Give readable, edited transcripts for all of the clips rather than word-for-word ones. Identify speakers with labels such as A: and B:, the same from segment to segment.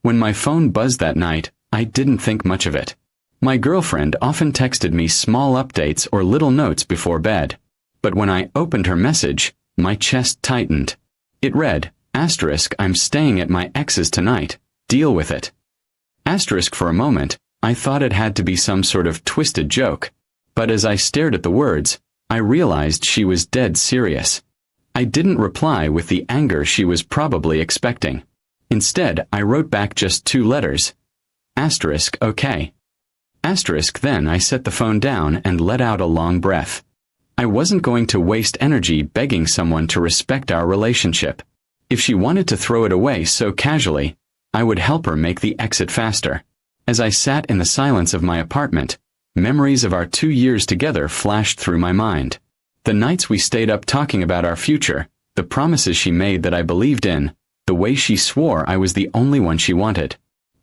A: When my phone buzzed that night, I didn't think much of it. My girlfriend often texted me small updates or little notes before bed. But when I opened her message, my chest tightened. It read, "I'm staying at my ex's tonight. Deal with it." For a moment, I thought it had to be some sort of twisted joke. But as I stared at the words, I realized she was dead serious. I didn't reply with the anger she was probably expecting. Instead, I wrote back just 2 letters. Okay. Then I set the phone down and let out a long breath. I wasn't going to waste energy begging someone to respect our relationship. If she wanted to throw it away so casually, I would help her make the exit faster. As I sat in the silence of my apartment, memories of our 2 years together flashed through my mind. The nights we stayed up talking about our future, the promises she made that I believed in, the way she swore I was the only one she wanted.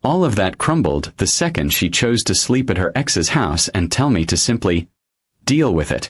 A: All of that crumbled the second she chose to sleep at her ex's house and tell me to simply deal with it.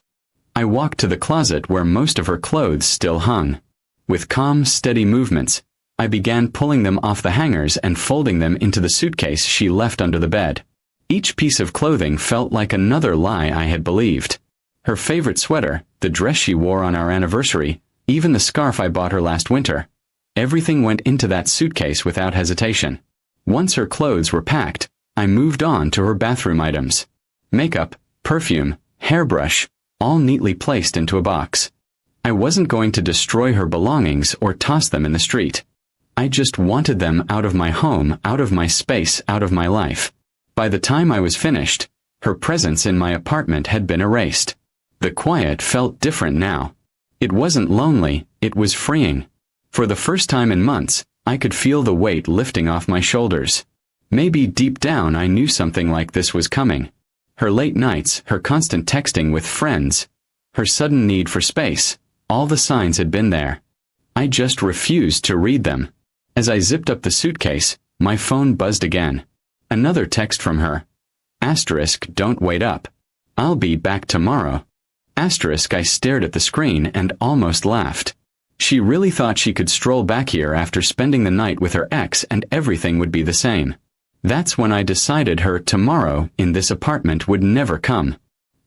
A: I walked to the closet where most of her clothes still hung. With calm, steady movements, I began pulling them off the hangers and folding them into the suitcase she left under the bed. Each piece of clothing felt like another lie I had believed. Her favorite sweater, the dress she wore on our anniversary, even the scarf I bought her last winter. Everything went into that suitcase without hesitation. Once her clothes were packed, I moved on to her bathroom items. Makeup, perfume, hairbrush, all neatly placed into a box. I wasn't going to destroy her belongings or toss them in the street. I just wanted them out of my home, out of my space, out of my life. By the time I was finished, her presence in my apartment had been erased. The quiet felt different now. It wasn't lonely, it was freeing. For the first time in months, I could feel the weight lifting off my shoulders. Maybe deep down I knew something like this was coming. Her late nights, her constant texting with friends, her sudden need for space, all the signs had been there. I just refused to read them. As I zipped up the suitcase, my phone buzzed again. Another text from her. Don't wait up. I'll be back tomorrow. I stared at the screen and almost laughed. She really thought she could stroll back here after spending the night with her ex and everything would be the same. That's when I decided her tomorrow in this apartment would never come.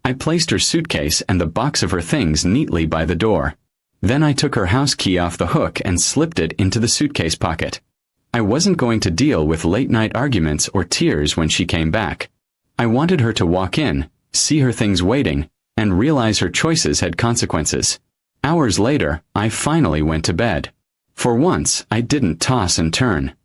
A: I placed her suitcase and the box of her things neatly by the door. Then I took her house key off the hook and slipped it into the suitcase pocket. I wasn't going to deal with late-night arguments or tears when she came back. I wanted her to walk in, see her things waiting, and realize her choices had consequences. Hours later, I finally went to bed. For once, I didn't toss and turn.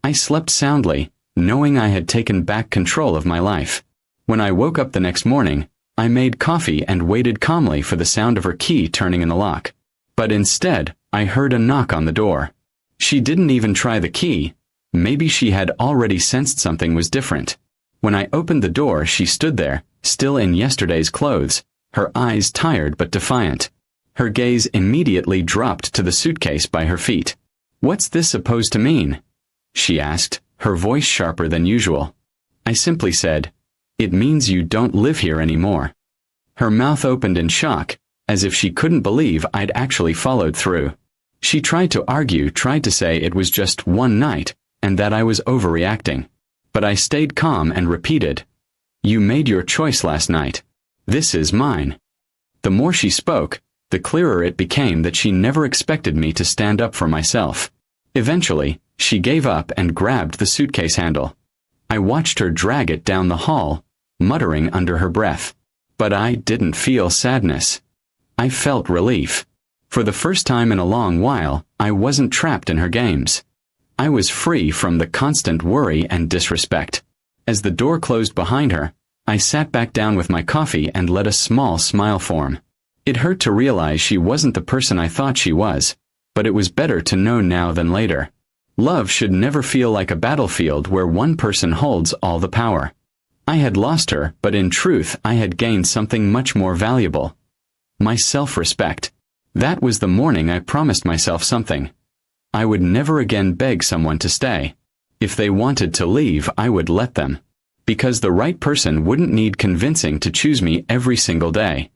A: I slept soundly, knowing I had taken back control of my life. When I woke up the next morning, I made coffee and waited calmly for the sound of her key turning in the lock. But instead, I heard a knock on the door. She didn't even try the key. Maybe she had already sensed something was different. When I opened the door, she stood there, still in yesterday's clothes, her eyes tired but defiant. Her gaze immediately dropped to the suitcase by her feet. "What's this supposed to mean?" she asked, her voice sharper than usual. I simply said, "It means you don't live here anymore." Her mouth opened in shock, as if she couldn't believe I'd actually followed through. She tried to argue, tried to say it was just one night, and that I was overreacting. But I stayed calm and repeated, "You made your choice last night. This is mine." The more she spoke, the clearer it became that she never expected me to stand up for myself. Eventually, she gave up and grabbed the suitcase handle. I watched her drag it down the hall, muttering under her breath. But I didn't feel sadness. I felt relief. For the first time in a long while, I wasn't trapped in her games. I was free from the constant worry and disrespect. As the door closed behind her, I sat back down with my coffee and let a small smile form. It hurt to realize she wasn't the person I thought she was, but it was better to know now than later. Love should never feel like a battlefield where one person holds all the power. I had lost her, but in truth I had gained something much more valuable. My self-respect. That was the morning I promised myself something. I would never again beg someone to stay. If they wanted to leave, I would let them. Because the right person wouldn't need convincing to choose me every single day.